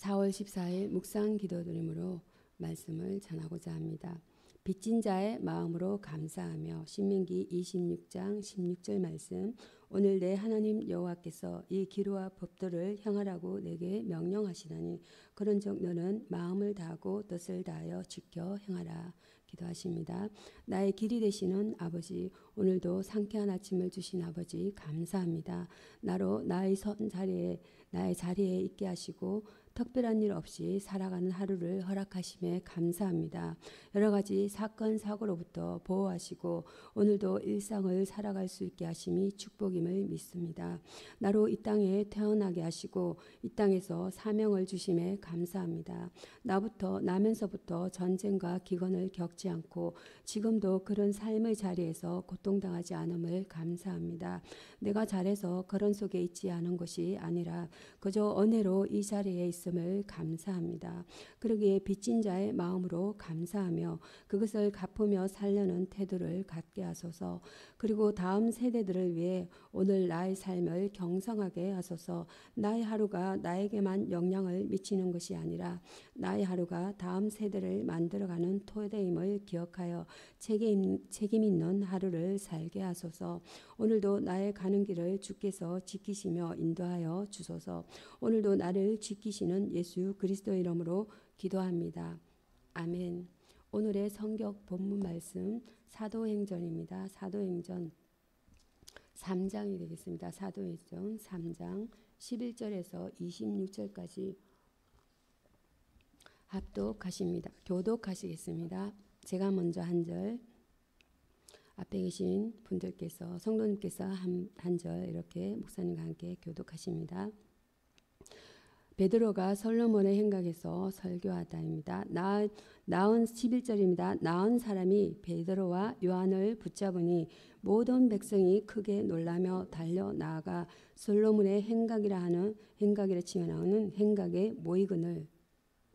4월 14일 묵상 기도드림으로 말씀을 전하고자 합니다. 빚진 자의 마음으로 감사하며 신명기 26장 16절 말씀. 오늘 내 하나님 여호와께서 이 기류와 법도를 행하라고 내게 명령하시다니 그런즉 너는 마음을 다하고 뜻을 다하여 지켜 행하라. 기도하십니다. 나의 길이 되시는 아버지, 오늘도 상쾌한 아침을 주신 아버지 감사합니다. 나로 나의 자리에 있게 하시고 특별한 일 없이 살아가는 하루를 허락하심에 감사합니다. 여러 가지 사건 사고로부터 보호하시고 오늘도 일상을 살아갈 수 있게 하심이 축복임을 믿습니다. 나로 이 땅에 태어나게 하시고 이 땅에서 사명을 주심에 감사합니다. 나면서부터 전쟁과 기근을 겪지 않고 지금도 그런 삶의 자리에서 고통당하지 않음을 감사합니다. 내가 잘해서 그런 속에 있지 않은 것이 아니라 그저 은혜로 이 자리에 있음을 감사합니다. 그러기에 빚진 자의 마음으로 감사하며 그것을 갚으며 살려는 태도를 갖게 하소서. 그리고 다음 세대들을 위해 오늘 나의 삶을 경성하게 하소서. 나의 하루가 나에게만 영향을 미치는 것이 아니라 나의 하루가 다음 세대를 만들어가는 토대임을 기억하여 책임 있는 하루를 살게 하소서. 오늘도 나의 가는 길을 주께서 지키시며 인도하여 주소서. 오늘도 나를 지키시는 예수 그리스도의 이름으로 기도합니다. 아멘. 오늘의 성경 본문 말씀 사도행전입니다. 사도행전 3장이 되겠습니다. 사도행전 3장 11절에서 26절까지 합독하십니다. 교독하시겠습니다. 제가 먼저 한 절, 앞에 계신 분들께서 성도님께서 한 절 이렇게 목사님과 함께 교독하십니다. 베드로가 솔로몬의 행각에서 설교하다입니다. 나은 11절입니다. 나은 사람이 베드로와 요한을 붙잡으니 모든 백성이 크게 놀라며 달려 나아가 솔로몬의 행각이라 칭하는 행각에 모이거늘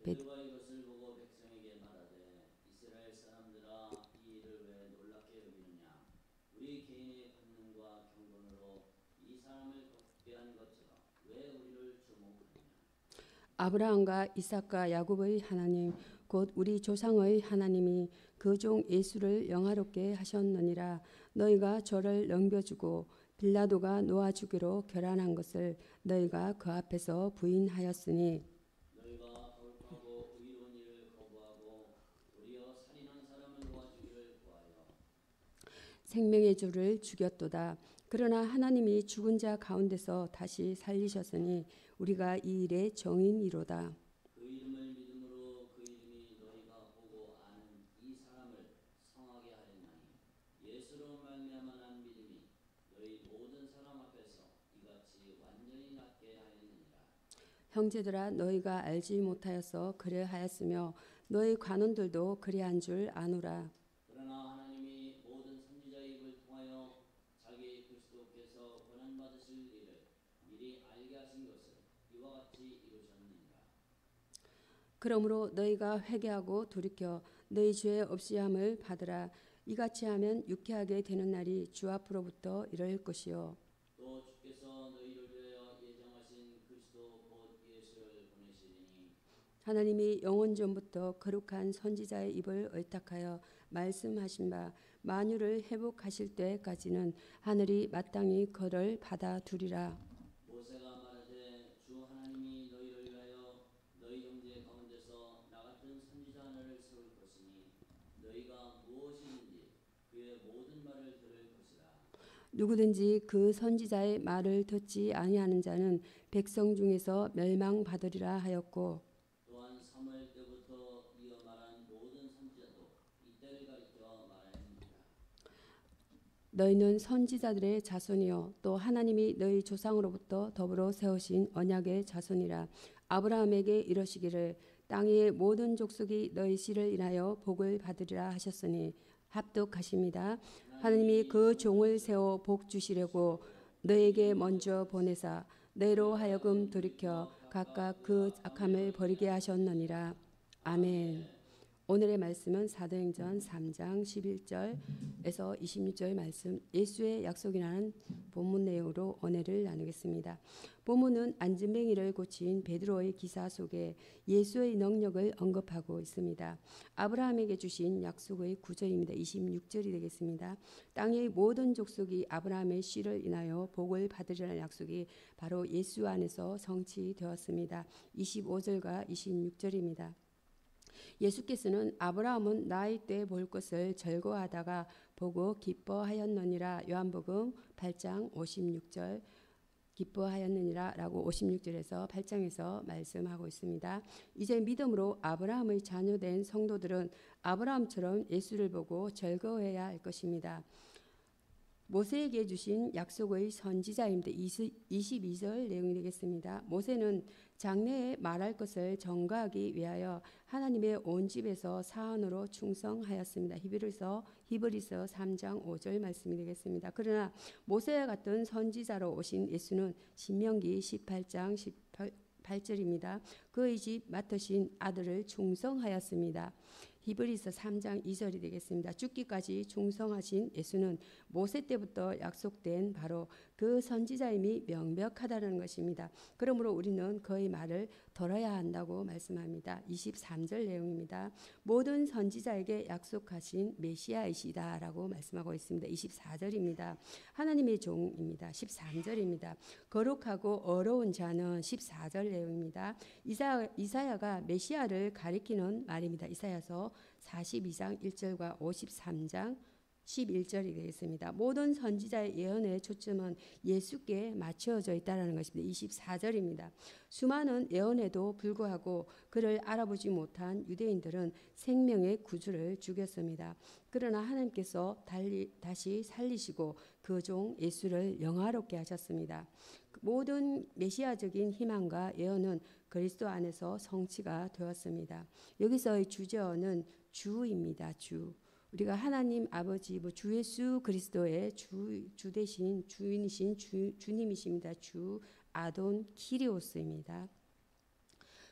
베드로가 이것을 보고 백성에게 말하되 이스라엘 사람들아 이 일을 왜 놀랍게 여기느냐 우리 개인의 권능과 경건으로 이 사람을 걷게 한 것처럼 왜 우리를 주목하느냐. 아브라함과 이삭과 야곱의 하나님 곧 우리 조상의 하나님이 그 종 예수를 영화롭게 하셨느니라. 너희가 저를 넘겨주고 빌라도가 놓아주기로 결단한 것을 너희가 그 앞에서 부인하였으니 너희가 거룩하고 의로운 일을 거부하고 도리어 살인한 사람을 놓아주기를 구하여 생명의 주를 죽였도다. 그러나 하나님이 죽은 자 가운데서 다시 살리셨으니 우리가 이 일의 정인이로다. 그 이름을 믿음으로 그 이름이 너희가 보고 아는 이 사람을 성하게 하였나니 예수로 말미암아 난 믿음이 너희 모든 사람 앞에서 이같이 완전히 낫게 하였느니라. 형제들아 너희가 알지 못하여서 그래하였으며 너희 관원들도 그래한 줄 아노라. 그러나 하나님이 모든 선지자의 입을 통하여 자기 그리스도께서 고난 받으실 일을 미리 알게 하신 것을 이와 같이 이루셨느니라. 그러므로 너희가 회개하고 돌이켜 너희 죄 없이함을 받으라. 이같이 하면 유쾌하게 되는 날이 주 앞으로부터 이를 것이요 또 주께서 너희를 위하여 예정하신 그리스도 곧 예수를 보내시리니 하나님이 영원 전부터 거룩한 선지자의 입을 의탁하여 말씀하신 바 만유를 회복하실 때까지는 하늘이 마땅히 그를 받아두리라. 모세가 말하되 주 하나님이 너희를 위하여 너희 형제 가운데서 나 같은 선지자 하나를 세울 것이니 너희가 무엇이든지 그의 모든 말을 들을 것이라. 누구든지 그 선지자의 말을 듣지 아니하는 자는 백성 중에서 멸망받으리라 하였고 또한 사무엘 때부터 이어 말한 모든 선지자도 이때를 가리켜 말하였느니라. 너희는 선지자들의 자손이요 또 하나님이 너희 조상으로부터 더불어 세우신 언약의 자손이라. 아브라함에게 이러시기를 땅 위의 모든 족속이 너희 씨를 인하여 복을 받으리라 하셨으니 합독하십니다. 하나님이 그 종을 세워 복 주시려고 너에게 먼저 보내사 너희로 하여금 돌이켜 각각 그 악함을 버리게 하셨느니라. 아멘. 오늘의 말씀은 사도행전 3장 11절에서 26절 말씀, 예수의 약속이라는 본문 내용으로 은혜를 나누겠습니다. 본문은 안진뱅이를 고친 베드로의 기사 속에 예수의 능력을 언급하고 있습니다. 아브라함에게 주신 약속의 구절입니다. 26절이 되겠습니다. 땅의 모든 족속이 아브라함의 씨를 인하여 복을 받으리라는 약속이 바로 예수 안에서 성취되었습니다. 25절과 26절입니다. 예수께서는 아브라함은 나이 때 볼 것을 즐거워하다가 보고 기뻐하였느니라. 요한복음 8장 56절 기뻐하였느니라 라고 56절에서 8장에서 말씀하고 있습니다. 이제 믿음으로 아브라함의 자녀된 성도들은 아브라함처럼 예수를 보고 즐거워해야 할 것입니다. 모세에게 주신 약속의 선지자입니다. 22절 내용이 되겠습니다. 모세는 장래에 말할 것을 전가하기 위하여 하나님의 온 집에서 사안으로 충성하였습니다. 히브리서 3장 5절 말씀이 되겠습니다. 그러나 모세와 같은 선지자로 오신 예수는 신명기 18장 18절입니다. 그의 집 맡으신 아들을 충성하였습니다. 히브리서 3장 2절이 되겠습니다. 죽기까지 충성하신 예수는 모세 때부터 약속된 바로 그 선지자임이 명백하다는 것입니다. 그러므로 우리는 그의 말을 들어야 한다고 말씀합니다. 23절 내용입니다. 모든 선지자에게 약속하신 메시아이시다라고 말씀하고 있습니다. 24절입니다. 하나님의 종입니다. 13절입니다. 거룩하고 어려운 자는 14절 내용입니다. 이사야가 메시아를 가리키는 말입니다. 이사야서 42장 1절과 53장 11절이 되겠습니다. 모든 선지자의 예언의 초점은 예수께 맞춰져 있다는 것입니다. 24절입니다. 수많은 예언에도 불구하고 그를 알아보지 못한 유대인들은 생명의 구주를 죽였습니다. 그러나 하나님께서 다시 살리시고 그 종 예수를 영화롭게 하셨습니다. 모든 메시아적인 희망과 예언은 그리스도 안에서 성취가 되었습니다. 여기서의 주제어는 주입니다. 주. 우리가 하나님 아버지 주 예수 그리스도의 주 대신 주인이신 주님이십니다. 주 아돈 키리오스입니다.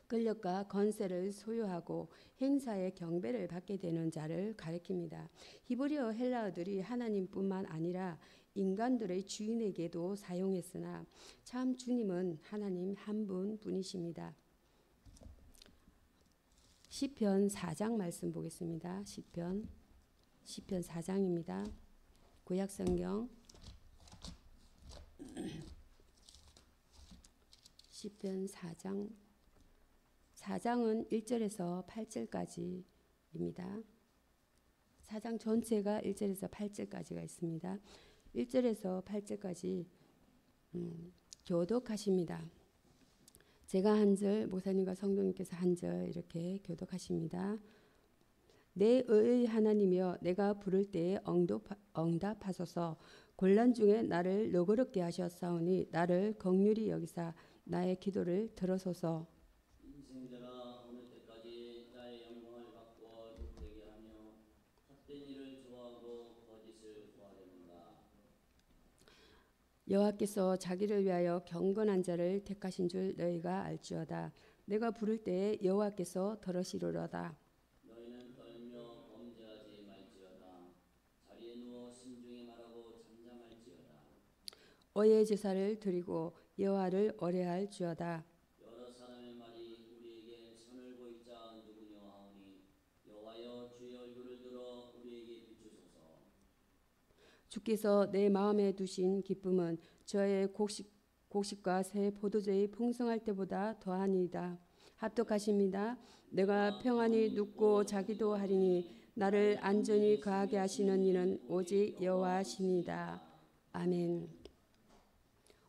권력과 권세를 소유하고 행사의 경배를 받게 되는 자를 가리킵니다. 히브리어 헬라어들이 하나님뿐만 아니라 인간들의 주인에게도 사용했으나 참 주님은 하나님 한 분뿐이십니다. 시편 4장 말씀 보겠습니다. 시편 4장입니다. 구약성경 시편 4장은 1절에서 8절까지입니다. 4장 전체가 1절에서 8절까지가 있습니다. 1절에서 8절까지 교독하십니다. 제가 한 절, 목사님과 성도님께서 한 절 이렇게 교독하십니다. 내 의의 하나님이여 내가 부를 때에 응답하소서. 곤란 중에 나를 너그럽게 하셨사오니 나를 긍휼히 여기사 나의 기도를 들으소서. 인생들아 어느 때까지 나의 영광을 바꾸어 욕되게 하며 헛된 일을 좋아하고 거짓을 구하려는가. 여호와께서 자기를 위하여 경건한 자를 택하신 줄 너희가 알지어다. 내가 부를 때에 여호와께서 들으시리로다. 너희는 떨며 범죄하지 말지어다. 자리에 누워 신중히 말하고 잠잠할지어다. 어의 제사를 드리고 여호와를 의뢰할지어다. 여러 사람의 말이 우리에게 선을 보이자 누구냐 하오니 여호와여 주의 얼굴을 들어 우리에게 비추소서. 주께서 내 마음에 두신 기쁨은 저의 곡식과 새 포도주의 풍성할 때보다 더하니이다. 합독하십니다. 내가 평안히 눕고 자기도 하리니 나를 안전히 거하게 하시는 이는 오직 여호와시니이다. 아멘.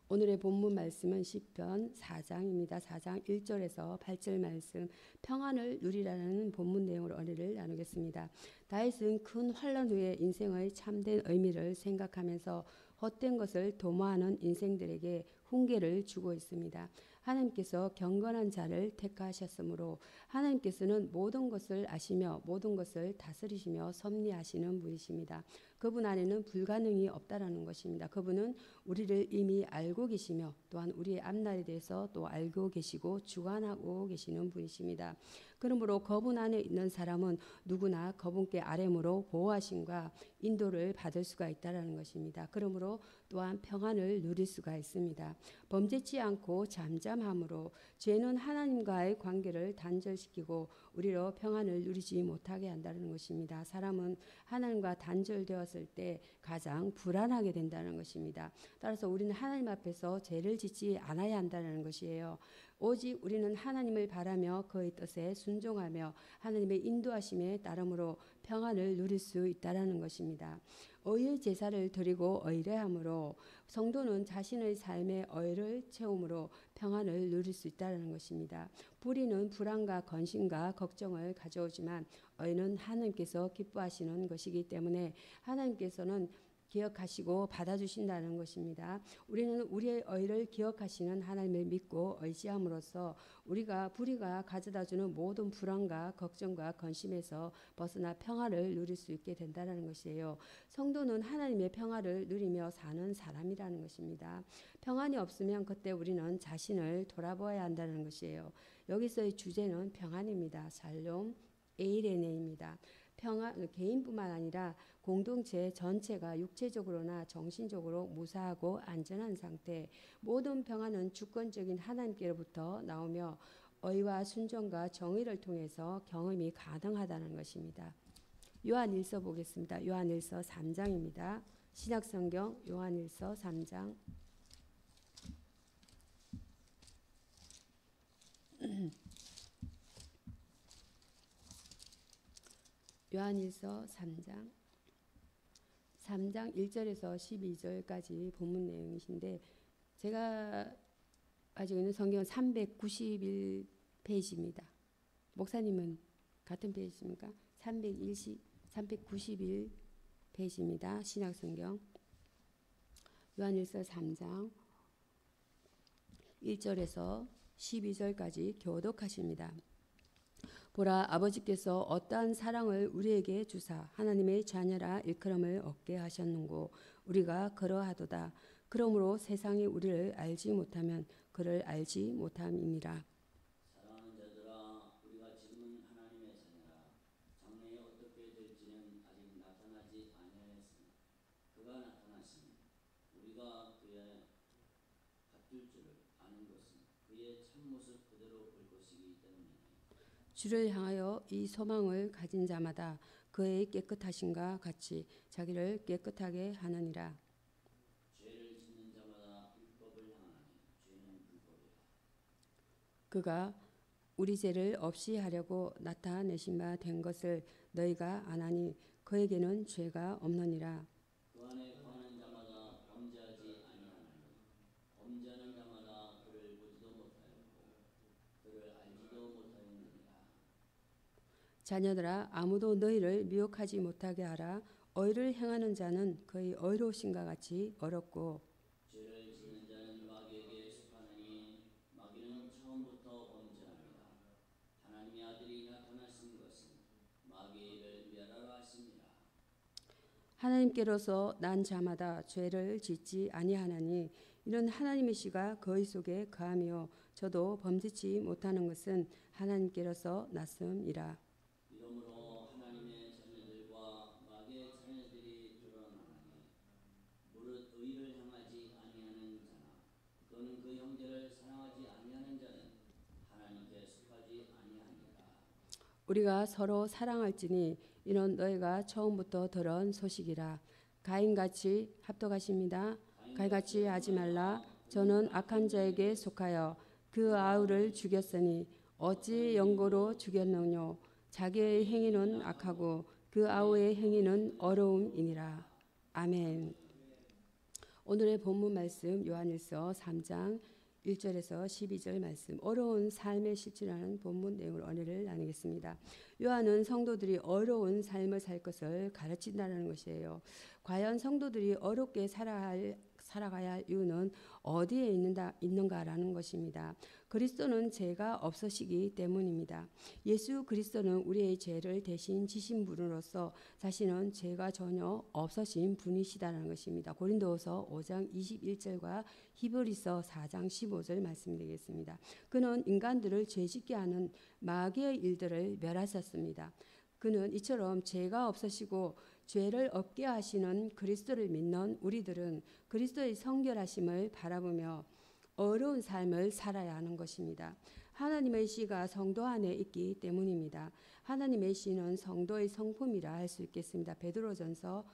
오늘의 본문 말씀은 시편 4장입니다. 4장 1절에서 8절 말씀, 평안을 누리라는 본문 내용으로 은혜를 나누겠습니다. 다윗은 큰 환난 후에 인생의 참된 의미를 생각하면서 헛된 것을 도모하는 인생들에게 훈계를 주고 있습니다. 하나님께서 경건한 자를 택하셨으므로 하나님께서는 모든 것을 아시며 모든 것을 다스리시며 섭리하시는 분이십니다. 그분 안에는 불가능이 없다라는 것입니다. 그분은 우리를 이미 알고 계시며 또한 우리의 앞날에 대해서 또 알고 계시고 주관하고 계시는 분이십니다. 그러므로 거분 안에 있는 사람은 누구나 거분께 아뢰므로 보호하심과 인도를 받을 수가 있다라는 것입니다. 그러므로 또한 평안을 누릴 수가 있습니다. 범죄치 않고 잠잠함으로 죄는 하나님과의 관계를 단절시키고 우리로 평안을 누리지 못하게 한다는 것입니다. 사람은 하나님과 단절되었을 때 가장 불안하게 된다는 것입니다. 따라서 우리는 하나님 앞에서 죄를 짓지 않아야 한다는 것이에요. 오직 우리는 하나님을 바라며 그의 뜻에 순종하며 하나님의 인도하심에 따름으로 평안을 누릴 수 있다라는 것입니다. 의의 제사를 드리고 의뢰함으로 성도는 자신의 삶의 의를 채움으로 평안을 누릴 수 있다는 것입니다. 불의는 불안과 건심과 걱정을 가져오지만 의는 하나님께서 기뻐하시는 것이기 때문에 하나님께서는 기억하시고 받아주신다는 것입니다. 우리는 우리의 의를 기억하시는 하나님을 믿고 의지함으로써 우리가 불의가 가져다주는 모든 불안과 걱정과 건심에서 벗어나 평화를 누릴 수 있게 된다는 것이에요. 성도는 하나님의 평화를 누리며 사는 사람이라는 것입니다. 평안이 없으면 그때 우리는 자신을 돌아보아야 한다는 것이에요. 여기서의 주제는 평안입니다. 샬롬 에이레네입니다. 평안, 개인뿐만 아니라 공동체 전체가 육체적으로나 정신적으로 무사하고 안전한 상태, 모든 평안은 주권적인 하나님께로부터 나오며 의와 순종과 정의를 통해서 경험이 가능하다는 것입니다. 요한일서 보겠습니다. 요한일서 3장입니다. 신약성경 요한일서 3장 요한일서 3장 1절에서 12절까지 본문 내용이신데 제가 가지고 있는 성경은 391페이지입니다. 목사님은 같은 페이지입니까? 391페이지입니다. 신약성경 요한일서 3장 1절에서 12절까지 교독하십니다. 보라, 아버지께서 어떠한 사랑을 우리에게 주사 하나님의 자녀라 일컬음을 얻게 하셨는고 우리가 그러하도다. 그러므로 세상이 우리를 알지 못하면 그를 알지 못함이니라. 사랑하는 자들아, 우리가 지금은 하나님의 자녀라. 장래에 어떻게 될지는 아직 나타나지 아니하였으나 그가 나타나시면 우리가 그의 같을 줄을 아는 것은 그의 참모습 그대로 볼 것이기 때문이니 주를 향하여 이 소망을 가진 자마다 그의 깨끗하심과 같이 자기를 깨끗하게 하느니라. 죄를 짓는 자마다 율법을 향하나니 죄는 불법이라. 그가 우리 죄를 없이 하려고 나타내신 바 된 것을 너희가 아나니 그에게는 죄가 없느니라. 그 안에 거하는 자마다 범죄하지 아니하나니 범죄하는 자마다 그를 보지도 못하였고 그를 알지도 못하였느니라. 자녀들아, 아무도 너희를 미혹하지 못하게 하라. 의를 행하는 자는 그의 의로우심과 같이 어렵고 죄를 짓는 자는 마귀에게 속하느니 마귀는 처음부터 범죄합니다. 하나님의 아들이 나타나신 것은 마귀를 멸하라 하심이라. 하나님께로서 난 자마다 죄를 짓지 아니하나니 이는 하나님의 씨가 그의 속에 거하며 저도 범죄치 못하는 것은 하나님께로서 났음이라. 이러므로 하나님의 자녀들과 마귀의 자녀들이 드러나나니 무릇 의를 행하지 아니하는 자나 또는 그 형제를 사랑하지 아니하는 자는 하나님께 속하지 아니하니라. 우리가 서로 사랑할지니 이는 너희가 처음부터 들은 소식이라. 가인같이 합독하십니다. 가인같이 하지 말라. 저는 악한 자에게 속하여 그 아우를 죽였으니 어찌 영고로 죽였느뇨. 자기의 행위는 악하고 그 아우의 행위는 어려움이니라. 아멘. 오늘의 본문 말씀 요한일서 3장 1절에서 12절 말씀, 어려운 삶의 실천하는 본문 내용으로 은혜를 나누겠습니다. 요한은 성도들이 어려운 삶을 살 것을 가르친다는 것이에요. 과연 성도들이 어렵게 살아야 살아가야 할 이유는 어디에 있는가라는 것입니다. 그리스도는 죄가 없으시기 때문입니다. 예수 그리스도는 우리의 죄를 대신 지신 분으로서 자신은 죄가 전혀 없으신 분이시다는 것입니다. 고린도후서 5장 21절과 히브리서 4장 15절 말씀드리겠습니다. 그는 인간들을 죄짓게 하는 마귀의 일들을 멸하셨습니다. 그는 이처럼 죄가 없으시고 죄를 없게 하시는 그리스도를 믿는 우리들은 그리스도의 성결하심을 바라보며 어려운 삶을 살아야 하는 것입니다. 하나님의 씨가 성도 안에 있기 때문입니다. 하나님의 씨는 성도의 성품이라 할 수 있겠습니다. 베드로후서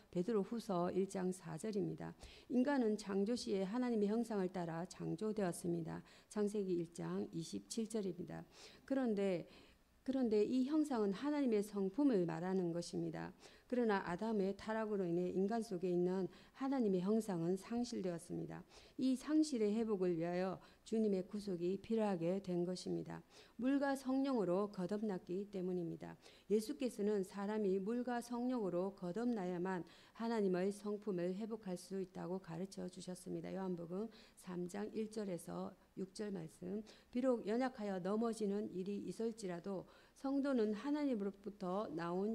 1장 4절입니다. 인간은 창조 시에 하나님의 형상을 따라 창조되었습니다. 창세기 1장 27절입니다. 그런데 이 형상은 하나님의 성품을 말하는 것입니다. 그러나 아담의 타락으로 인해 인간 속에 있는 하나님의 형상은 상실되었습니다. 이 상실의 회복을 위하여 주님의 구속이 필요하게 된 것입니다. 물과 성령으로 거듭났기 때문입니다. 예수께서는 사람이 물과 성령으로 거듭나야만 하나님의 성품을 회복할 수 있다고 가르쳐 주셨습니다. 요한복음 3장 1절에서 6절 말씀. 비록 연약하여 넘어지는 일이 있을지라도 성도는 하나님으로부터 나온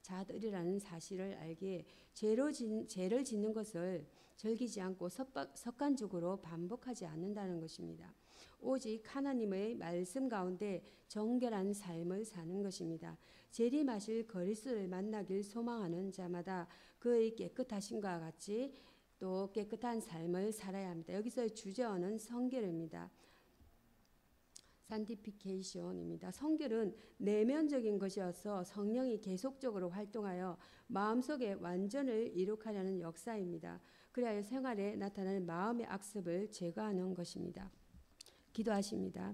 자들이라는 사실을 알기에 죄를 짓는 것을 즐기지 않고 습관적으로 반복하지 않는다는 것입니다. 오직 하나님의 말씀 가운데 정결한 삶을 사는 것입니다. 재림하실 그리스도를 만나길 소망하는 자마다 그의 깨끗하심과 같이 또 깨끗한 삶을 살아야 합니다. 여기서의 주제어는 성결입니다. 산티피케이션입니다. 성결은 내면적인 것이어서 성령이 계속적으로 활동하여 마음속의 완전을 이룩하려는 역사입니다. 그리하여 생활에 나타날 마음의 악습을 제거하는 것입니다. 기도하십니다.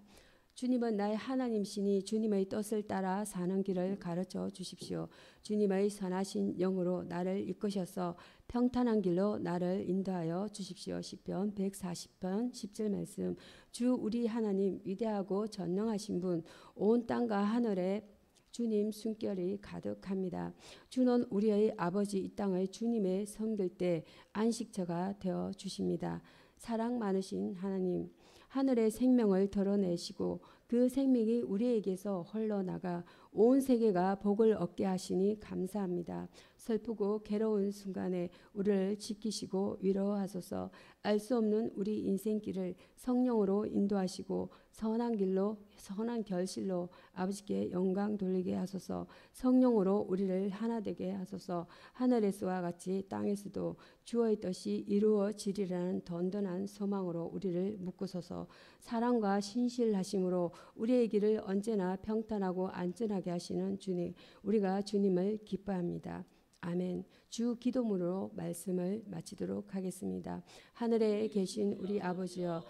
주님은 나의 하나님이시니 주님의 뜻을 따라 사는 길을 가르쳐 주십시오. 주님의 선하신 영으로 나를 이끄셔서 평탄한 길로 나를 인도하여 주십시오. 시편 140편 10절 말씀. 주 우리 하나님 위대하고 전능하신 분, 온 땅과 하늘에 주님 숨결이 가득합니다. 주는 우리의 아버지 이 땅을 주님의 섬길 때 안식처가 되어 주십니다. 사랑 많으신 하나님, 하늘의 생명을 드러내시고 그 생명이 우리에게서 흘러나가 온 세계가 복을 얻게 하시니 감사합니다. 슬프고 괴로운 순간에 우리를 지키시고 위로하소서. 알 수 없는 우리 인생길을 성령으로 인도하시고 선한 길로 선한 결실로 아버지께 영광 돌리게 하소서. 성령으로 우리를 하나 되게 하소서. 하늘에서와 같이 땅에서도 주의 뜻이 이루어지리라는 든든한 소망으로 우리를 묶으소서. 사랑과 신실하심으로 우리의 길을 언제나 평탄하고 안전하게 하시는 주님, 우리가 주님을 기뻐합니다. 아멘. 주 기도문으로 말씀을 마치도록 하겠습니다. 하늘에 계신 우리 아버지여,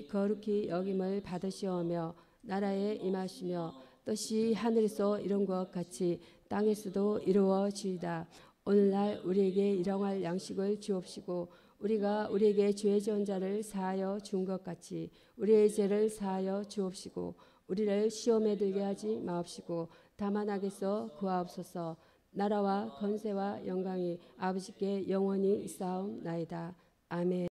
거룩히 여김을 받으시오며 나라에 임하시며 뜻이 하늘에서 이룬 것 같이 땅에서도 이루어지이다. 오늘날 우리에게 일용할 양식을 주옵시고 우리가 우리에게 죄 지은 자를 사하여 준 것 같이 우리의 죄를 사하여 주옵시고 우리를 시험에 들게 하지 마옵시고 다만 악에서 구하옵소서. 나라와 권세와 영광이 아버지께 영원히 있사옵나이다. 아멘.